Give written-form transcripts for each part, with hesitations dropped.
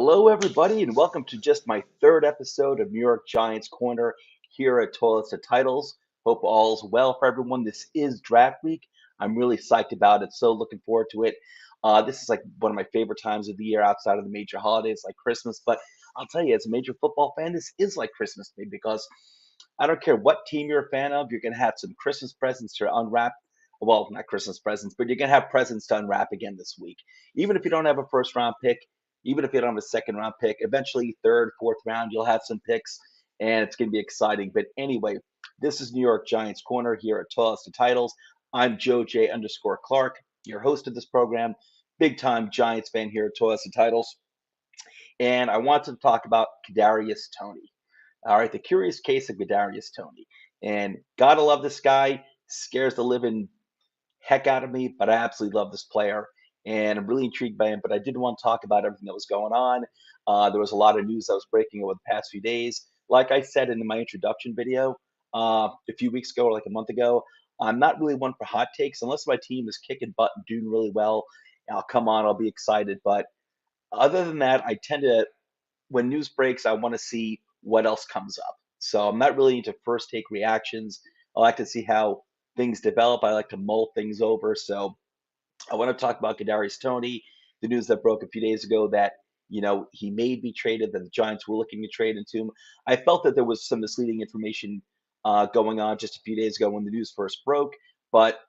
Hello, everybody, and welcome to just my third episode of New York Giants Corner here at Toilets to Titles. Hope all's well for everyone. This is draft week. I'm really psyched about it, so looking forward to it. This is like one of my favorite times of the year outside of the major holidays like Christmas. But I'll tell you, as a major football fan, this is like Christmas to me because I don't care what team you're a fan of, you're going to have some Christmas presents to unwrap. Well, not Christmas presents, but you're going to have presents to unwrap again this week. Even if you don't have a first round pick, even if you don't have a second round pick, eventually third, fourth round, you'll have some picks and it's going to be exciting. But anyway, this is New York Giants Corner here at Toilets to Titles. I'm Joe J underscore Clark, your host of this program, big time Giants fan here at Toilets to Titles. And I want to talk about Kadarius Toney. All right, the curious case of Kadarius Toney. And gotta love this guy, scares the living heck out of me, but I absolutely love this player. And I'm really intrigued by him. But I did want to talk about everything that was going on. There was a lot of news that was breaking over the past few days. Like I said in my introduction video a few weeks ago or like a month ago, I'm not really one for hot takes unless my team is kicking butt and doing really well. I'll come on, I'll be excited. But other than that, I tend to, when news breaks, I want to see what else comes up. So I'm not really into first take reactions. I like to see how things develop. I like to mull things over. So I want to talk about Kadarius Toney, the news that broke a few days ago that he may be traded, that the Giants were looking to trade into him. I felt that there was some misleading information going on just a few days ago when the news first broke, but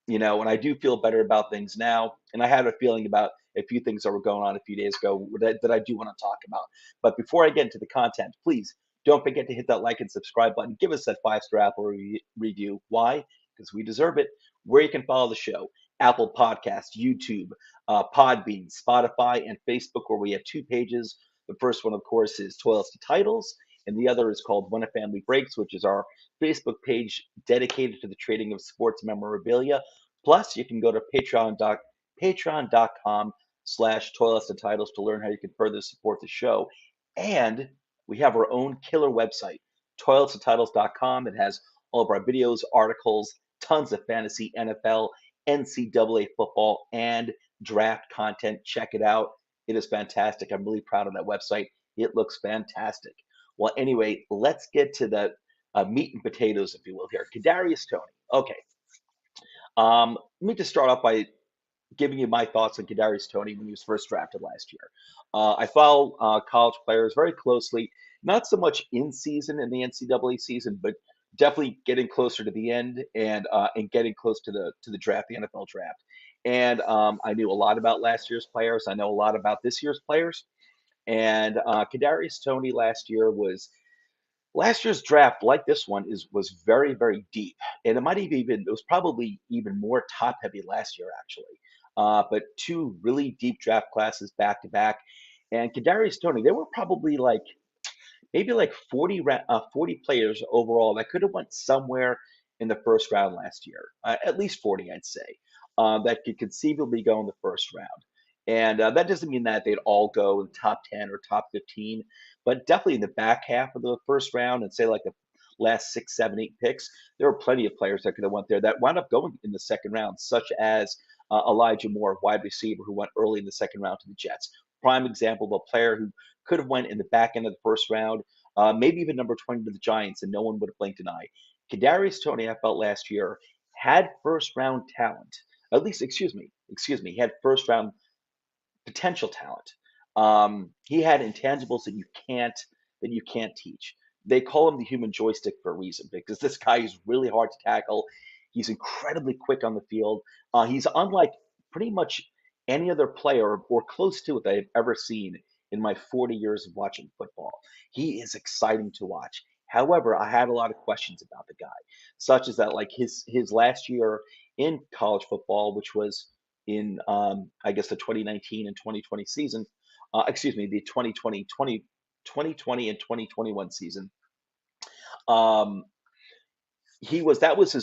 and I do feel better about things now. And I had a feeling about a few things that were going on a few days ago that I do want to talk about. But before I get into the content, please don't forget to hit that like and subscribe button. Give us that 5-star Apple review. Why? Because we deserve it. Where you can follow the show: Apple Podcasts, YouTube, Podbean, Spotify, and Facebook, where we have two pages. The first one, of course, is Toilets to Titles, and the other is called When a Family Breaks, which is our Facebook page dedicated to the trading of sports memorabilia. Plus, you can go to patreon.com/toilets to titles to learn how you can further support the show. And we have our own killer website, toiletstotitles.com. It has all of our videos, articles, tons of fantasy, NFL, NCAA football, and draft content. Check it out. It is fantastic. I'm really proud of that website. It looks fantastic. Well, anyway, let's get to the meat and potatoes, if you will, here. Kadarius Toney. Okay. Let me just start off by giving you my thoughts on Kadarius Toney when he was first drafted last year. I follow college players very closely, not so much in season in the NCAA season, but definitely getting closer to the end and getting close to the draft, the NFL draft. And I knew a lot about last year's players. I know a lot about this year's players. And Kadarius Toney last year's draft, like this one, was very, very deep, and it was probably even more top heavy last year actually. But two really deep draft classes back to back, and Kadarius Toney, there were probably like maybe like 40 players overall that could have went somewhere in the first round last year, at least 40, I'd say, that could conceivably go in the first round. And that doesn't mean that they'd all go in the top 10 or top 15, but definitely in the back half of the first round and say like the last 6, 7, 8 picks, there were plenty of players that could have went there that wound up going in the second round, such as Elijah Moore, wide receiver, who went early in the second round to the Jets. Prime example of a player who could have went in the back end of the first round, maybe even number 20 to the Giants, and no one would have blinked an eye. Kadarius Toney, I felt last year, had first round talent. At least, excuse me, he had first round potential talent. He had intangibles that you can't teach. They call him the human joystick for a reason because this guy is really hard to tackle. He's incredibly quick on the field. He's unlike pretty much any other player or close to it that I've ever seen in my 40 years of watching football. He is exciting to watch. However, I had a lot of questions about the guy, such as that like his last year in college football, which was in I guess the 2019 and 2020 season, excuse me, the 2020 and 2021 season. Um, that was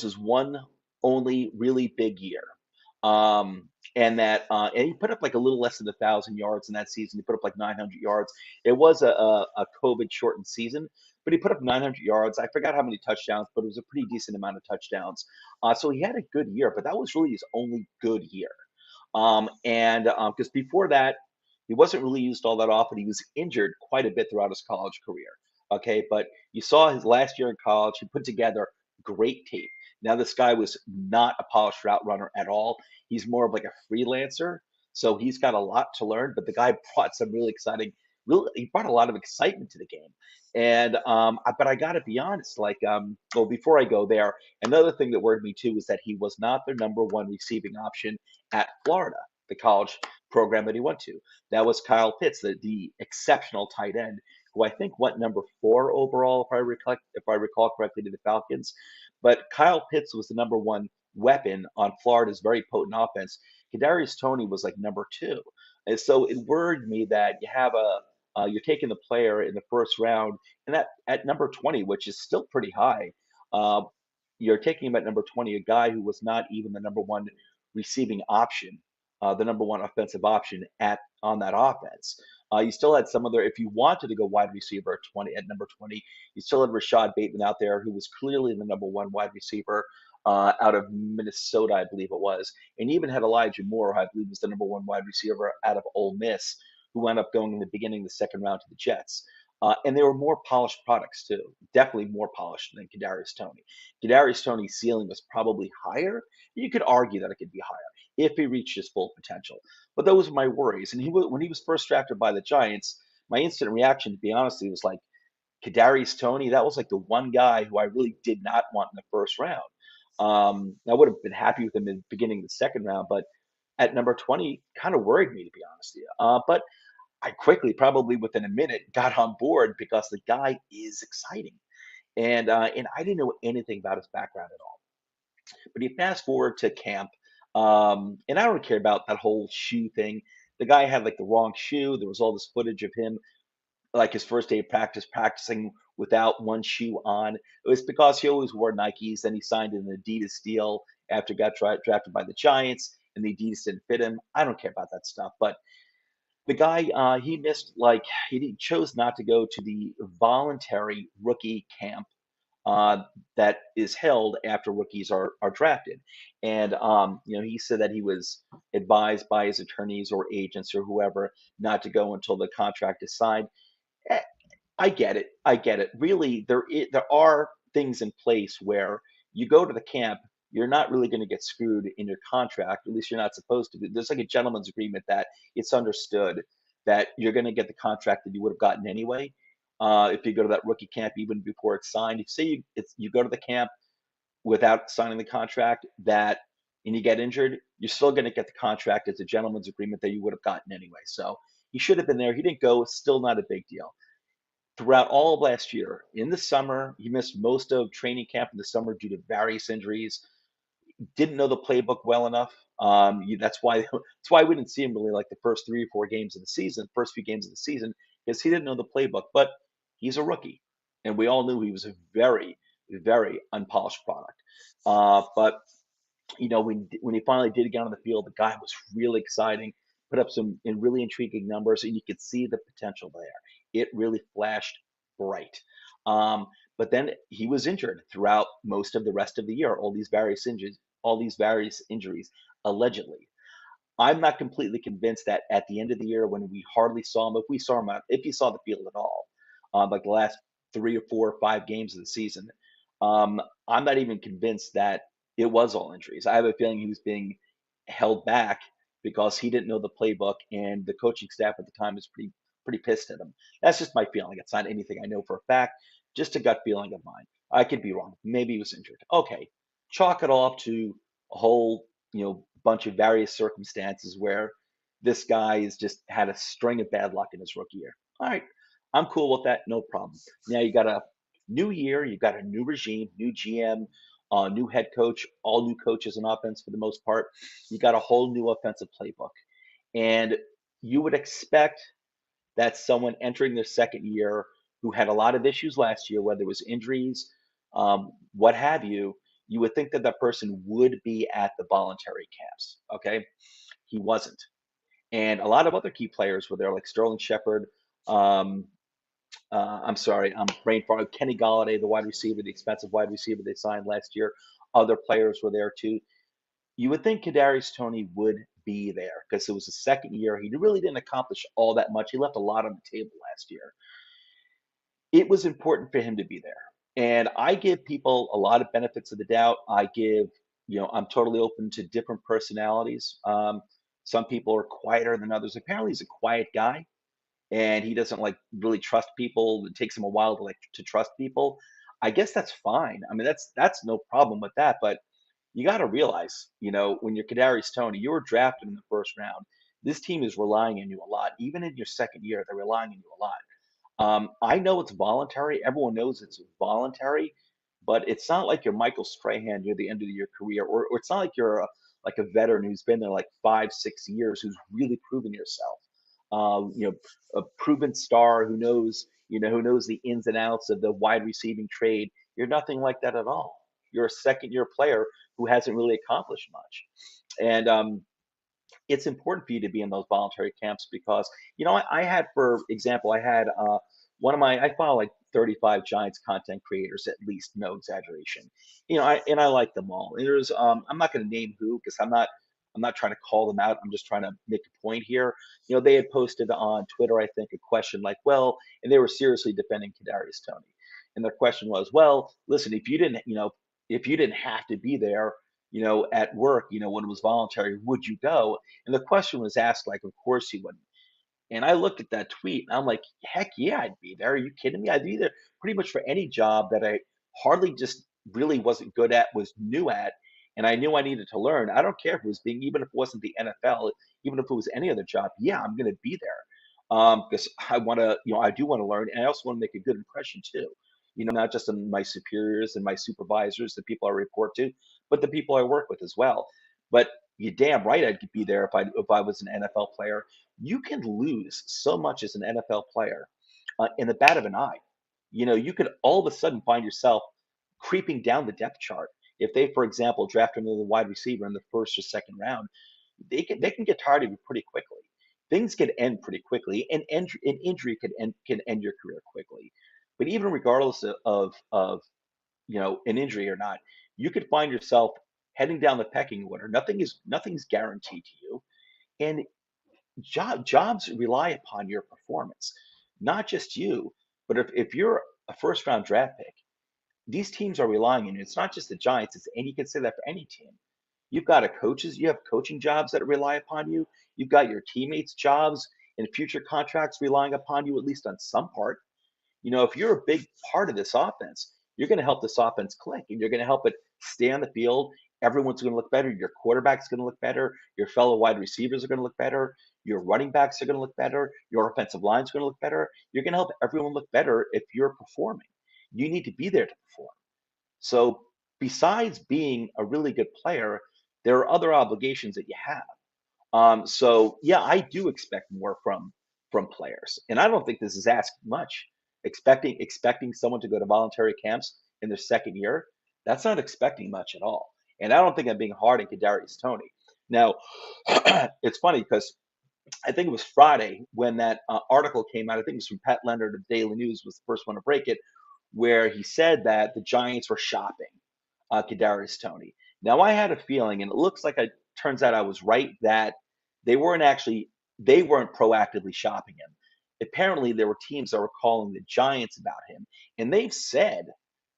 his one only really big year. And he put up like a little less than 1,000 yards in that season. He put up like 900 yards. It was a COVID shortened season, but he put up 900 yards. I forgot how many touchdowns, but it was a pretty decent amount of touchdowns. So he had a good year, but that was really his only good year. And because before that, He wasn't really used all that often. He was injured quite a bit throughout his college career. Okay, but you saw his last year in college. He put together great tape. Now this guy was not a polished route runner at all. He's more of like a freelancer, so he's got a lot to learn. But the guy brought some really exciting. Really, he brought a lot of excitement to the game. And but I got to be honest, well, before I go there, another thing that worried me too was that he was not their number one receiving option at Florida, the college program that he went to. That was Kyle Pitts, the exceptional tight end, who I think went number 4 overall, if I recall correctly, to the Falcons. But Kyle Pitts was the number one weapon on Florida's very potent offense. Kadarius Toney was like number 2, and so it worried me that you're taking the player in the first round, and at number 20, which is still pretty high. Uh, you're taking him at number 20, a guy who was not even the number one receiving option, the number one offensive option at on that offense. You still had some other, if you wanted to go wide receiver at number 20, you still had Rashad Bateman out there, who was clearly the number one wide receiver out of Minnesota, I believe it was, and even had Elijah Moore, who I believe was the number one wide receiver out of Ole Miss, who wound up going in the beginning of the second round to the Jets. And they were more polished products too, definitely more polished than Kadarius Toney. Kadarius Toney's ceiling was probably higher. You could argue that it could be higher if he reached his full potential. But those were my worries. And when he was first drafted by the Giants, my instant reaction, to be honest, was like Kadarius Toney. That was like the one guy who I really did not want in the first round. I would have been happy with him in the beginning of the second round, but at number 20, kind of worried me, to be honest with you. But I quickly, probably within a minute, got on board because the guy is exciting, and I didn't know anything about his background at all. But you fast forward to camp, and I don't care about that whole shoe thing. The guy had like the wrong shoe. There was all this footage of him, like his first day of practice, practicing without one shoe on. It was because he always wore Nikes. Then he signed an Adidas deal after he got drafted by the Giants, and the Adidas didn't fit him. I don't care about that stuff. But the guy, he missed, like, chose not to go to the voluntary rookie camp uh, that is held after rookies are drafted. And he said that he was advised by his attorneys or agents or whoever not to go until the contract is signed. Eh, I get it. I get it. Really, there are things in place where you go to the camp, you're not really going to get screwed in your contract. At least you're not supposed to. There's like a gentleman's agreement that it's understood that you're going to get the contract that you would have gotten anyway. If you go to that rookie camp even before it's signed, if say you go to the camp without signing the contract that and you get injured, you're still going to get the contract as a gentleman's agreement that you would have gotten anyway. So he should have been there. He didn't go. Still not a big deal. Throughout all of last year, in the summer, he missed most of training camp in the summer due to various injuries. Didn't know the playbook well enough. That's why we didn't see him really like the first 3 or 4 games of the season, first few games of the season, because he didn't know the playbook. But he's a rookie, and we all knew he was a very, very unpolished product. But when he finally did get on the field, the guy was really exciting, put up some really intriguing numbers, and you could see the potential there. It really flashed bright. Um, but then he was injured throughout most of the rest of the year. All these various injuries, allegedly. I'm not completely convinced that at the end of the year, when we hardly saw him, if he saw the field at all, like the last 3 or 4 or 5 games of the season, I'm not even convinced that it was all injuries. I have a feeling he was being held back because he didn't know the playbook, and the coaching staff at the time was pretty pissed at him. That's just my feeling. It's not anything I know for a fact, just a gut feeling of mine. I could be wrong. Maybe he was injured. Okay, chalk it all up to a whole bunch of various circumstances where this guy has just had a string of bad luck in his rookie year. All right, I'm cool with that. No problem. Now you got a new year, you've got a new regime, new GM, new head coach, all new coaches in offense for the most part. You got a whole new offensive playbook. And you would expect that someone entering their second year who had a lot of issues last year, whether it was injuries, what have you would think that that person would be at the voluntary camps. Okay. He wasn't. And a lot of other key players were there, like Sterling Shepard. Um, I'm sorry, I'm brain fog. Kenny Galladay, the wide receiver, the expensive wide receiver they signed last year. Other players were there too. You would think Kadarius Toney would be there because it was his second year. He really didn't accomplish all that much. He left a lot on the table last year. It was important for him to be there. And I give people a lot of benefits of the doubt. I'm totally open to different personalities. Some people are quieter than others. Apparently, he's a quiet guy and he doesn't like really trust people. It takes him a while to trust people. I guess that's fine. I mean, that's no problem with that. But you got to realize, when you're Kadarius Toney, you were drafted in the first round. This team is relying on you a lot. Even in your second year, they're relying on you a lot. I know it's voluntary. Everyone knows it's voluntary, but it's not like you're Michael Strahan near the end of your career, or it's not like you're like a veteran who's been there like 5, 6 years, who's really proven yourself. A proven star who knows the ins and outs of the wide receiving trade. You're nothing like that at all. You're a second year player who hasn't really accomplished much. And it's important for you to be in those voluntary camps because I had, for example, I had I follow like 35 Giants content creators, at least, no exaggeration. I like them all. And there's I'm not going to name who because I'm not trying to call them out. I'm just trying to make a point here. They had posted on Twitter, I think, a question like, well, and they were seriously defending Kadarius Toney, and their question was, well, listen, if you didn't have to be there, at work, when it was voluntary, would you go? And the question was asked like, of course he wouldn't. And I looked at that tweet and I'm like, heck yeah, I'd be there. Are you kidding me? I'd be there pretty much for any job that I hardly just really wasn't good at, was new at, and I knew I needed to learn. I don't care if it was even if it wasn't the NFL, even if it was any other job, yeah, I'm going to be there. Because I do want to learn, and I also want to make a good impression too. Not just on my superiors and my supervisors, the people I report to, but the people I work with as well. But you damn right I'd be there if I was an NFL player. You can lose so much as an NFL player in the bat of an eye. You could all of a sudden find yourself creeping down the depth chart. If they, for example, draft another wide receiver in the first or second round, they can get tired of you pretty quickly. Things can end pretty quickly, and an injury can end your career quickly. But even regardless of an injury or not, you could find yourself heading down the pecking order. Nothing's guaranteed to you, and jobs rely upon your performance, not just you, but if you're a first round draft pick, these teams are relying on you. It's not just the Giants, and you can say that for any team. You have coaching jobs that rely upon you. You've got your teammates' jobs and future contracts relying upon you, at least on some part. If you're a big part of this offense, you're going to help this offense click and you're going to help it stay on the field. Everyone's going to look better. Your quarterback's going to look better. Your fellow wide receivers are going to look better. Your running backs are going to look better. Your offensive line's going to look better. You're going to help everyone look better if you're performing. You need to be there to perform. So, besides being a really good player, there are other obligations that you have. So yeah, I do expect more from players, and I don't think this is asking much. Expecting someone to go to voluntary camps in their second year, that's not expecting much at all. And I don't think I'm being hard on Kadarius Toney. Now, it's funny because I think it was Friday when that article came out. I think it was from Pat Leonard of Daily News was the first one to break it, where he said that the Giants were shopping Kadarius Toney. Now I had a feeling, and it looks like it turns out I was right that they weren't actually they weren't proactively shopping him. Apparently, there were teams that were calling the Giants about him, and they've said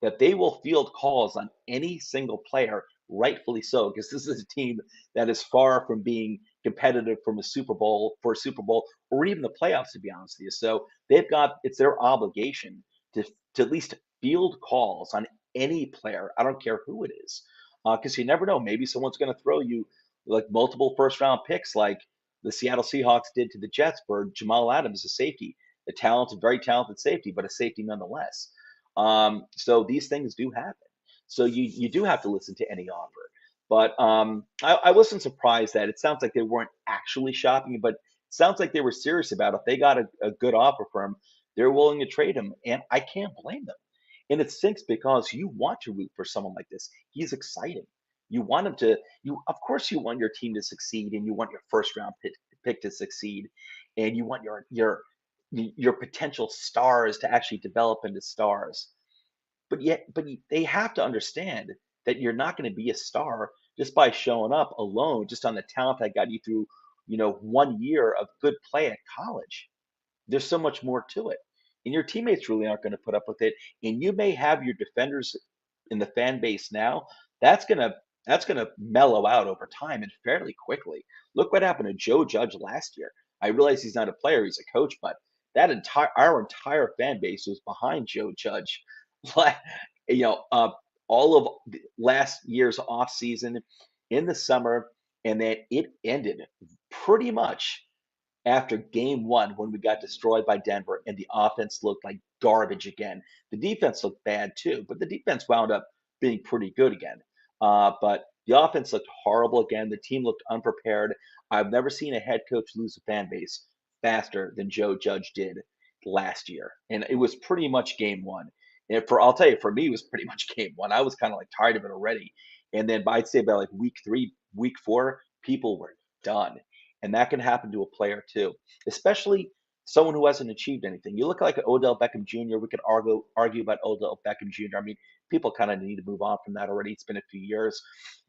that they will field calls on any single player, rightfully so, because this is a team that is far from being competitive from a Super Bowl, or even the playoffs, to be honest with you. So it's their obligation to at least field calls on any player. I don't care who it is, because you never know. Maybe someone's going to throw you like multiple first round picks, like the Seattle Seahawks did to the Jets for Jamal Adams, a safety, a talented, very talented safety, but a safety nonetheless. So these things do happen. So you do have to listen to any offer. But I wasn't surprised that it sounds like they weren't actually shopping, but it sounds like they were serious about it. If they got a good offer for him, they're willing to trade him, and I can't blame them. And it stinks because you want to root for someone like this. He's exciting. You want him to. You of course you want your team to succeed, and you want your first round pick to succeed, and you want your potential stars to actually develop into stars. But they have to understand that you're not going to be a star just by showing up alone, just on the talent that got you through, 1 year of good play at college. There's so much more to it. And your teammates really aren't going to put up with it. And you may have your defenders in the fan base now. That's gonna that's gonna mellow out over time and fairly quickly. Look what happened to Joe Judge last year. I realize he's not a player, he's a coach, but our entire fan base was behind Joe Judge. Like, you know, uh, all of last year's off season in the summer, and then it ended pretty much after game one when we got destroyed by Denver and the offense looked like garbage again. The defense looked bad too, but the defense wound up being pretty good again. But the offense looked horrible again. The team looked unprepared. I've never seen a head coach lose a fan base faster than Joe Judge did last year. And it was pretty much game one. And I'll tell you, for me, it was pretty much game one. I was kind of like tired of it already. And then I'd say by like week three, week four, people were done. And that can happen to a player too, especially someone who hasn't achieved anything. You look like Odell Beckham Jr. We could argue about Odell Beckham Jr. I mean, people kind of need to move on from that already. It's been a few years,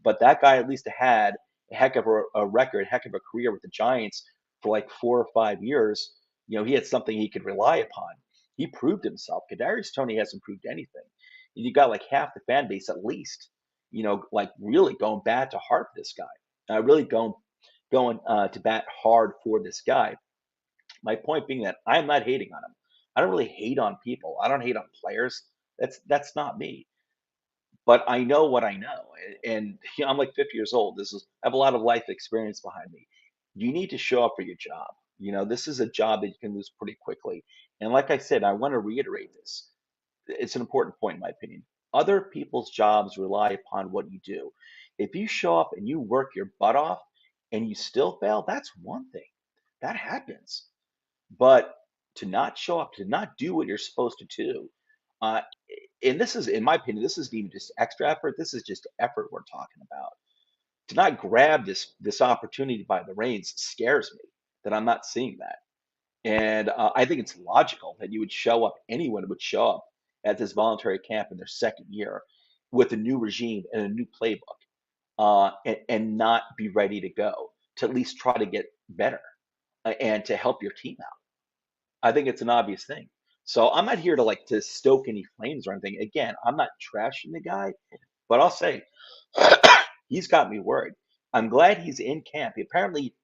but that guy at least had a heck of a record, heck of a career with the Giants for like 4 or 5 years. He had something he could rely upon. He proved himself. Kadarius Toney hasn't proved anything. You got like half the fan base at least, like really going bad to heart for this guy. Really going to bat hard for this guy. My point being that I'm not hating on him. I don't really hate on people. I don't hate on players. That's not me. But I know what I know, and I'm like 50 years old. I have a lot of life experience behind me. You need to show up for your job. This is a job that you can lose pretty quickly. And like I said, I want to reiterate this. It's an important point, in my opinion. Other people's jobs rely upon what you do. If you show up and you work your butt off and you still fail, that's one thing. That happens. But to not show up, to not do what you're supposed to do, uh, and this is, in my opinion, this isn't even just extra effort. This is just effort we're talking about. To not grab this opportunity by the reins scares me that I'm not seeing that. And I think it's logical that you would show up, anyone would show up at this voluntary camp in their second year with a new regime and a new playbook, and not be ready to go to at least try to get better, and to help your team out. I think it's an obvious thing. So I'm not here to like to stoke any flames or anything. Again, I'm not trashing the guy, but I'll say he's got me worried. I'm glad he's in camp. Apparently,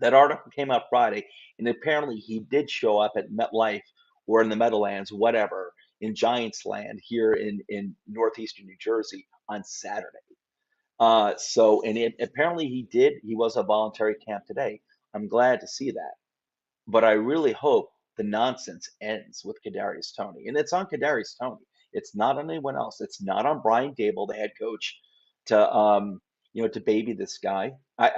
that article came out Friday, and apparently he did show up at MetLife or in the Meadowlands, whatever, in Giants land here in northeastern New Jersey on Saturday. Apparently he did. He was a voluntary camp today. I'm glad to see that. But I really hope the nonsense ends with Kadarius Toney. And it's on Kadarius Toney. It's not on anyone else. It's not on Brian Dable, the head coach, to baby this guy,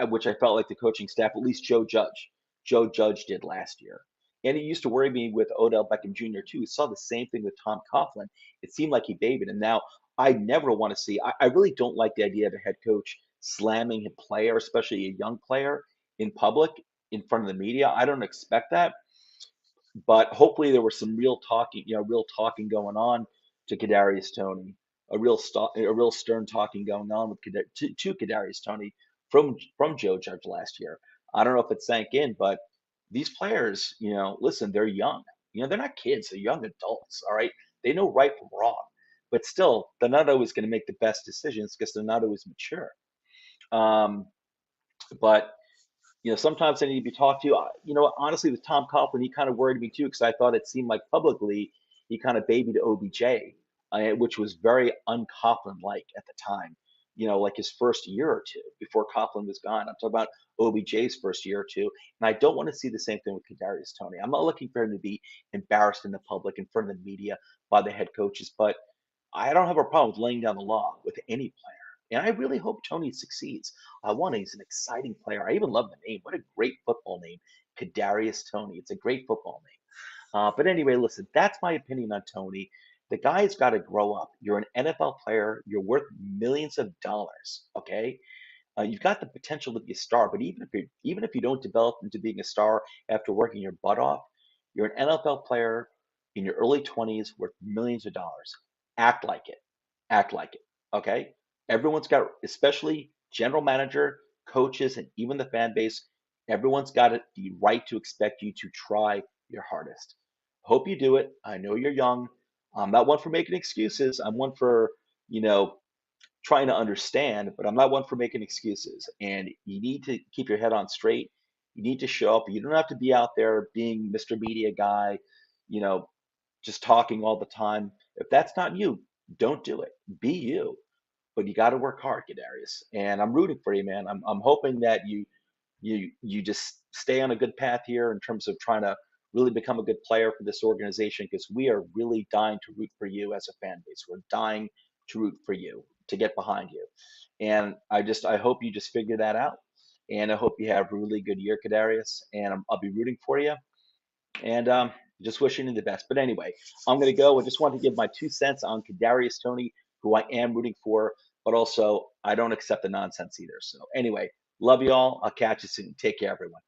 which I felt like the coaching staff, at least Joe Judge did last year. And it used to worry me with Odell Beckham Jr. too. We saw the same thing with Tom Coughlin. It seemed like he babied him. Now, I never want to see, I really don't like the idea of a head coach slamming a player, especially a young player, in public in front of the media. I don't expect that, but hopefully there was some real talking going on to Kadarius Toney, a real stern talking going on with to Kadarius Toney from Joe Judge last year. I don't know if it sank in, but these players, listen, they're young. They're not kids; they're young adults. All right, they know right from wrong, but still, they're not always going to make the best decisions because they're not always mature. Um, but sometimes they need to be talked to. Honestly, with Tom Coughlin, he kind of worried me too because I thought it seemed like publicly he kind of babied OBJ, which was very un-Coughlin-like at the time. Like his first year or two before Coughlin was gone. I'm talking about OBJ's first year or two, and I don't want to see the same thing with Kadarius Toney. I'm not looking for him to be embarrassed in the public in front of the media by the head coaches, but I don't have a problem with laying down the law with any player. And I really hope Tony succeeds. He's an exciting player. I even love the name. What a great football name, Kadarius Toney. It's a great football name. But anyway, listen, that's my opinion on Tony. The guy's got to grow up. You're an NFL player. You're worth millions of dollars. Okay, you've got the potential to be a star. But even if you don't develop into being a star after working your butt off, you're an NFL player in your early 20s worth millions of dollars. Act like it. Act like it. Okay. Everyone's got, especially general manager, coaches, and even the fan base, everyone's got the right to expect you to try your hardest. Hope you do it. I know you're young. I'm not one for making excuses. I'm one for, you know, trying to understand, but I'm not one for making excuses. And you need to keep your head on straight. You need to show up. You don't have to be out there being Mr. Media guy, you know, just talking all the time. If that's not you, don't do it. Be you, but you got to work hard, Kadarius. And I'm rooting for you, man. I'm hoping that you just stay on a good path here in terms of trying to really become a good player for this organization because we are really dying to root for you as a fan base. We're dying to root for you to get behind you. And I hope you just figure that out. And I hope you have a really good year, Kadarius. And I'll be rooting for you. And just wishing you the best. But anyway, I'm going to go. I just want to give my 2 cents on Kadarius Toney, who I am rooting for, but also I don't accept the nonsense either. So anyway, love you all. I'll catch you soon. Take care, everyone.